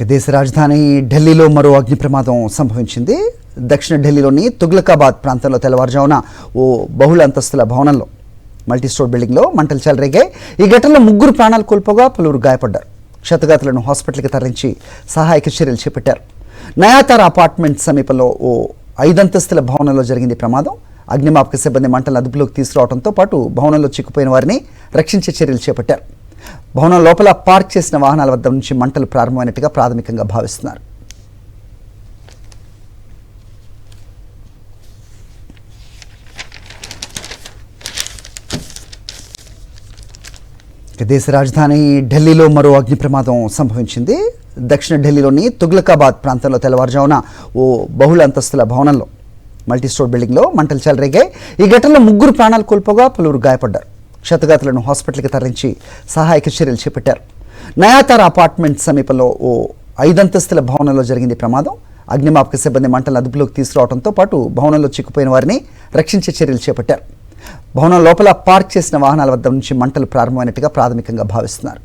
దేశ రాజధాని ఢిల్లీలో మరో అగ్ని ప్రమాదం సంభవించింది. దక్షిణ ఢిల్లీలోని తుగ్లకాబాద్ ప్రాంతంలో తెల్లవారుజామున ఓ బహుళ అంతస్తుల భవనంలో మల్టీ స్టోర్ బిల్డింగ్లో మంటలు చెలరేగాయి. ఈ ఘటనలో 3 ప్రాణాలు కోల్పోగా పలువురు గాయపడ్డారు. క్షతగాతులను హాస్పిటల్కి తరలించి సహాయక చర్యలు చేపట్టారు. నయాతార అపార్ట్మెంట్ సమీపంలో ఓ 5 అంతస్తుల భవనంలో జరిగింది ప్రమాదం. అగ్నిమాపక సిబ్బంది మంటలను అదుపులోకి తీసుకురావడంతో పాటు భవనంలో చిక్కుపోయిన వారిని రక్షించే చర్యలు చేపట్టారు. భవనం లోపల పార్క్ చేసిన వాహనాల వద్ద నుంచి మంటలు ప్రారంభమైనట్టుగా ప్రాథమికంగా భావిస్తున్నారు. దేశ రాజధాని ఢిల్లీలో మరో అగ్ని ప్రమాదం సంభవించింది. దక్షిణ ఢిల్లీలోని తుగ్లకాబాద్ ప్రాంతంలో తెల్లవారుజామున ఓ బహుళ అంతస్తుల భవనంలో మల్టీ స్టోర్ బిల్డింగ్లో మంటలు చెలరేగాయి. ఈ ఘటనలో 3 ప్రాణాలు కోల్పోగా పలువురు గాయపడ్డారు. క్షతగాతులను హాస్పిటల్కి తరలించి సహాయక చర్యలు చేపట్టారు. నయాతార అపార్ట్మెంట్ సమీపంలో ఓ 5 అంతస్తుల భవనంలో జరిగింది ప్రమాదం. అగ్నిమాపక సిబ్బంది మంటలను అదుపులోకి తీసుకురావడంతో పాటు భవనంలో చిక్కుపోయిన వారిని రక్షించే చర్యలు చేపట్టారు. భవనం లోపల పార్క్ చేసిన వాహనాల వద్ద నుంచి మంటలు ప్రారంభమైనట్టుగా ప్రాథమికంగా భావిస్తున్నారు.